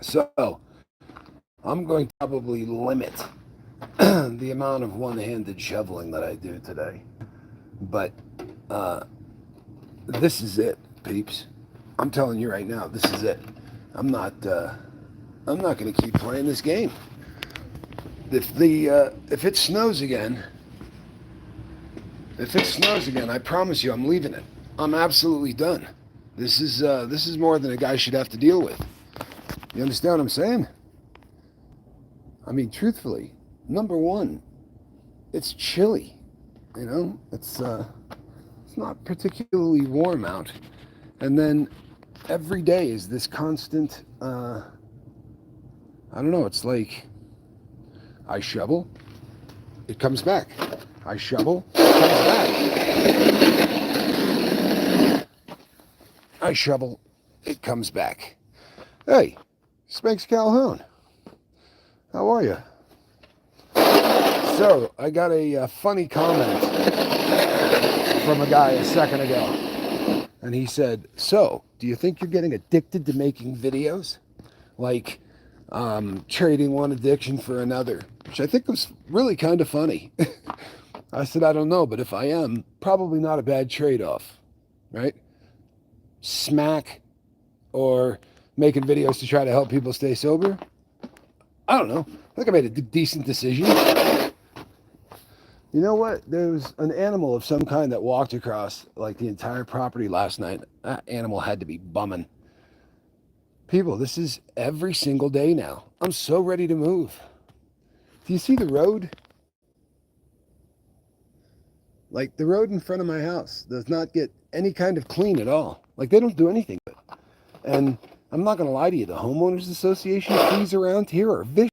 So I'm going to probably limit the amount of one-handed shoveling that I do today. But uh, this is it, peeps. I'm telling you right now, this is it. I'm not. I'm not going to keep playing this game. If it snows again, I promise you, I'm leaving it. I'm absolutely done. This is more than a guy should have to deal with. You understand what I'm saying? I mean, truthfully, number one, it's chilly. You know, it's not particularly warm out, and then every day is this constant. I don't know. It's like I shovel, it comes back. I shovel, it comes back. I shovel, it comes back. Hey, Spanks Calhoun, how are you? So, I got a funny comment from a guy a second ago. And he said, so, do you think you're getting addicted to making videos? Like, trading one addiction for another, which I think was really kind of funny. I said, I don't know, but if I am, probably not a bad trade-off, right? Smack or making videos to try to help people stay sober? I don't know. I think I made a decent decision. You know what? There was an animal of some kind that walked across like the entire property last night. That animal had to be bumming. People, this is every single day now. I'm so ready to move. Do you see the road? Like, the road in front of my house does not get any kind of clean at all. Like, they don't do anything with it. And I'm not going to lie to you, the homeowners association fees around here are vicious.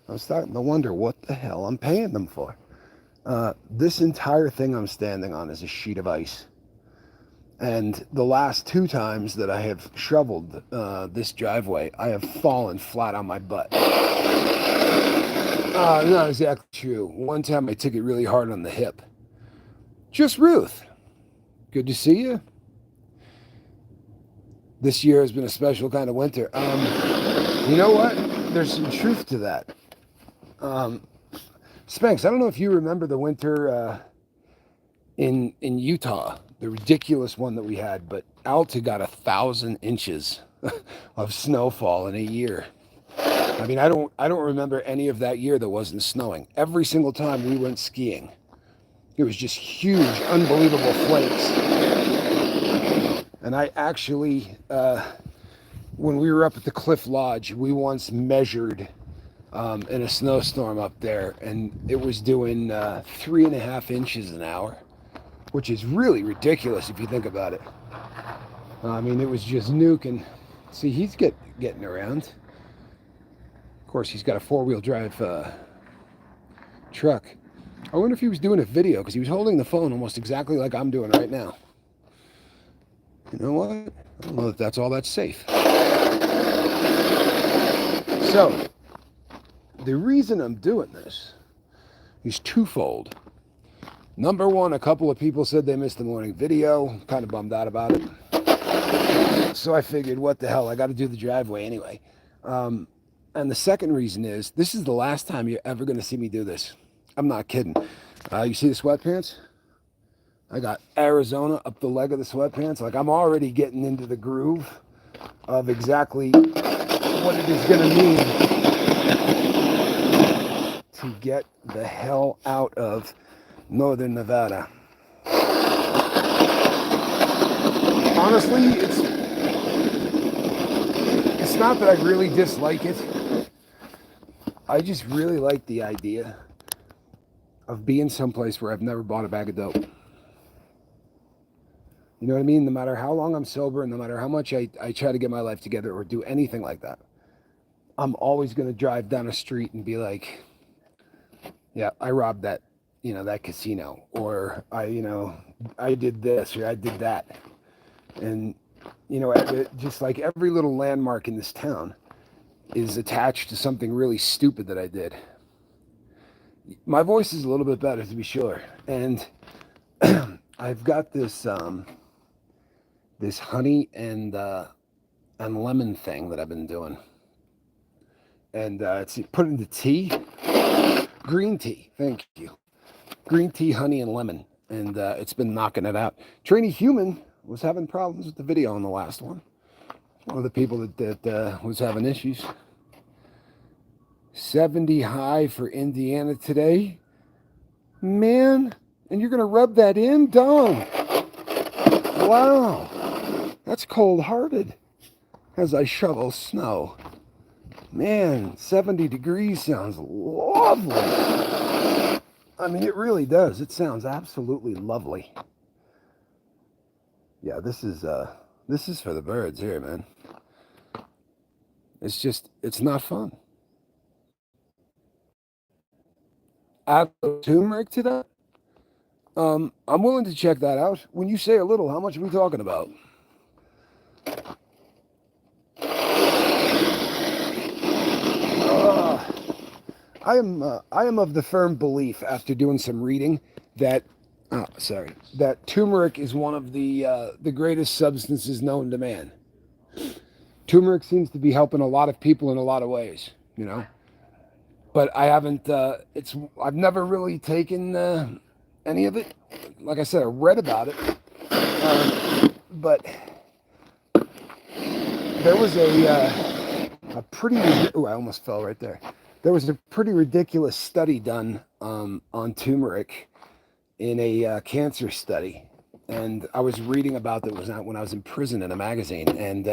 I'm starting to wonder what the hell I'm paying them for. This entire thing I'm standing on is a sheet of ice. And the last 2 times that I have shoveled this driveway, I have fallen flat on my butt. Not exactly true. One time I took it really hard on the hip. Just Ruth. Good to see you. This year has been a special kind of winter. You know what? There's some truth to that. Spanks, I don't know if you remember the winter in Utah, the ridiculous one that we had, but Alta got 1,000 inches of snowfall in a year. I mean, I don't remember any of that year that wasn't snowing. Every single time we went skiing, it was just huge, unbelievable flakes. And I actually, when we were up at the Cliff Lodge, we once measured in a snowstorm up there, and it was doing 3.5 inches an hour, which is really ridiculous if you think about it. I mean, it was just nuking. See, he's getting around. Of course, he's got a 4-wheel drive truck. I wonder if he was doing a video, because he was holding the phone almost exactly like I'm doing right now. You know what? I don't know if that's all that's safe. So, the reason I'm doing this is twofold. Number one, a couple of people said they missed the morning video. Kind of bummed out about it. So I figured, what the hell, I got to do the driveway anyway. And the second reason is, this is the last time you're ever going to see me do this. I'm not kidding. You see the sweatpants? I got Arizona up the leg of the sweatpants. Like, I'm already getting into the groove of exactly what it is going to mean to get the hell out of Northern Nevada. Honestly, it's not that I really dislike it. I just really like the idea of being someplace where I've never bought a bag of dope. You know what I mean? No matter how long I'm sober, and no matter how much I try to get my life together or do anything like that, I'm always going to drive down a street and be like, yeah, I robbed that, that casino, or I did this, or I did that. And, just like every little landmark in this town is attached to something really stupid that I did. My voice is a little bit better, to be sure. And I've got this this honey and lemon thing that I've been doing, and it's put into tea, green tea. Thank you, green tea, honey, and lemon, and it's been knocking it out. Trainee Human was having problems with the video on the last one. One of the people that was having issues. 70 high for Indiana today. Man, and you're going to rub that in? Dong. Wow. That's cold-hearted as I shovel snow. Man, 70 degrees sounds lovely. I mean, it really does. It sounds absolutely lovely. Yeah, this is for the birds here, man. It's not fun. Add turmeric to that? I'm willing to check that out. When you say a little, how much are we talking about? I am of the firm belief, after doing some reading, that that turmeric is one of the greatest substances known to man. Turmeric seems to be helping a lot of people in a lot of ways, you know. But I haven't. I've never really taken any of it. Like I said, I read about it, but there was a pretty. Oh, I almost fell right there. There was a pretty ridiculous study done on turmeric in a cancer study, and I was reading about that when I was in prison in a magazine, and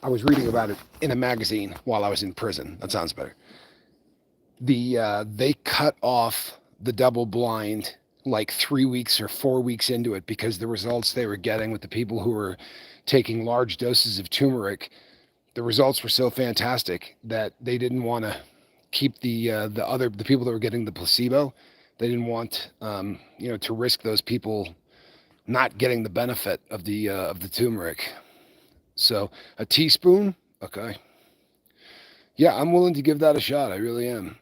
I was reading about it in a magazine while I was in prison. That sounds better. They cut off the double blind like 3 weeks or 4 weeks into it because the results they were getting with the people who were taking large doses of turmeric, the results were so fantastic that they didn't want to keep the people that were getting the placebo. They didn't want to risk those people not getting the benefit of the turmeric. So a teaspoon, okay. Yeah, I'm willing to give that a shot. I really am.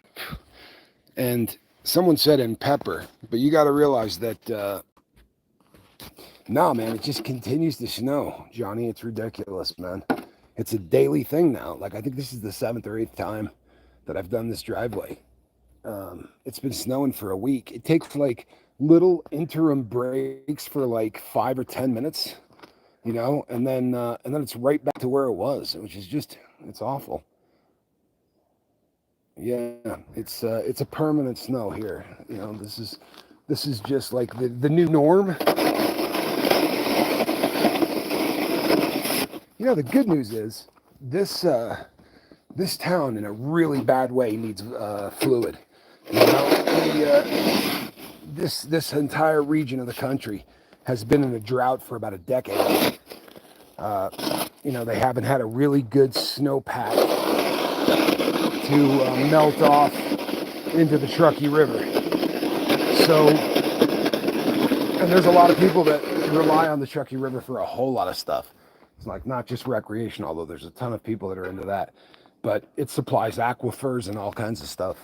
And someone said in pepper, but you got to realize that no, man, it just continues to snow, Johnny. It's ridiculous, man. It's a daily thing now. Like, I think this is the 7th or 8th time that I've done this driveway. It's been snowing for a week. It takes like little interim breaks for like 5 or 10 minutes, and then it's right back to where it was, which is it's awful. Yeah, it's a permanent snow here. This is just like the new norm. The good news is this town in a really bad way needs fluid. This entire region of the country has been in a drought for about a decade. They haven't had a really good snowpack to melt off into the Truckee River. So, and there's a lot of people that rely on the Truckee River for a whole lot of stuff. It's like not just recreation, although there's a ton of people that are into that, but it supplies aquifers and all kinds of stuff.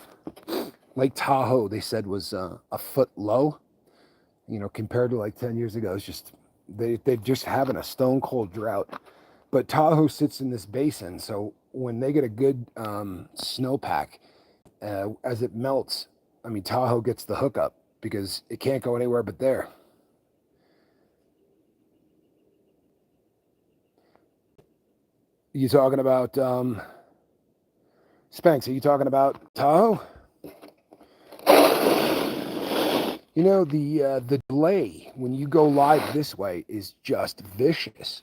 Lake Tahoe, they said, was a foot low, compared to like 10 years ago. It's just, they're just having a stone cold drought. But Tahoe sits in this basin, so when they get a good snowpack, as it melts, I mean, Tahoe gets the hookup because it can't go anywhere but there. You talking about Spanx? Are you talking about Tahoe? The delay when you go live this way is just vicious.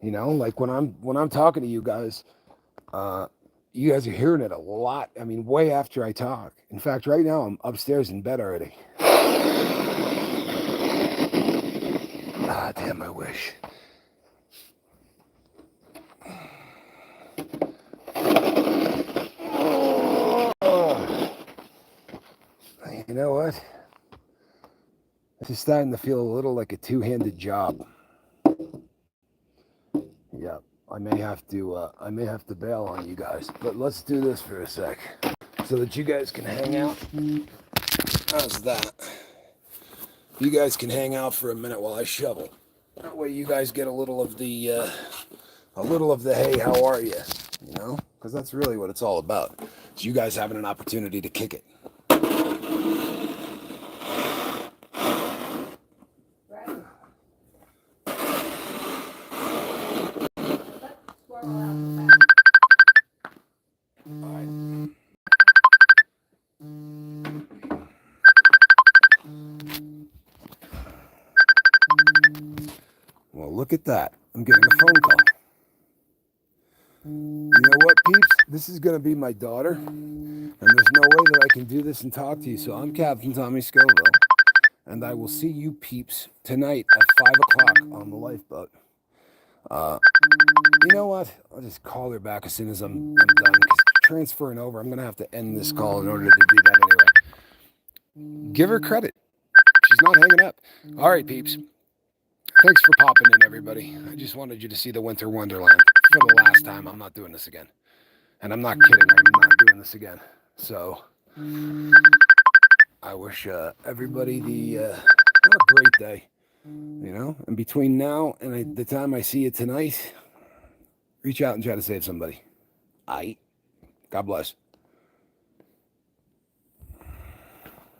Like when I'm talking to you guys are hearing it a lot. I mean, way after I talk. In fact, right now I'm upstairs in bed already. Ah, damn, I wish. You know what? This is starting to feel a little like a two-handed job. Yeah, I may have to bail on you guys, but let's do this for a sec, so that you guys can hang out. How's that? You guys can hang out for a minute while I shovel. That way you guys get a little of the hey, how are you? You know, because that's really what it's all about. It's you guys having an opportunity to kick it. Well, look at that. I'm getting a phone call. You know what, peeps? This is going to be my daughter, and there's no way that I can do this and talk to you. So I'm Captain Tommy Scoville, and I will see you peeps tonight at 5 o'clock on the lifeboat. You know what? I'll just call her back as soon as I'm done. Because transferring over, I'm going to have to end this call in order to do that anyway. Give her credit. She's not hanging up. All right, peeps. Thanks for popping in, everybody. I just wanted you to see the Winter Wonderland for the last time. I'm not doing this again. And I'm not kidding. I'm not doing this again. So I wish everybody have a great day. You know, and between now and the time I see you tonight, reach out and try to save somebody. God bless.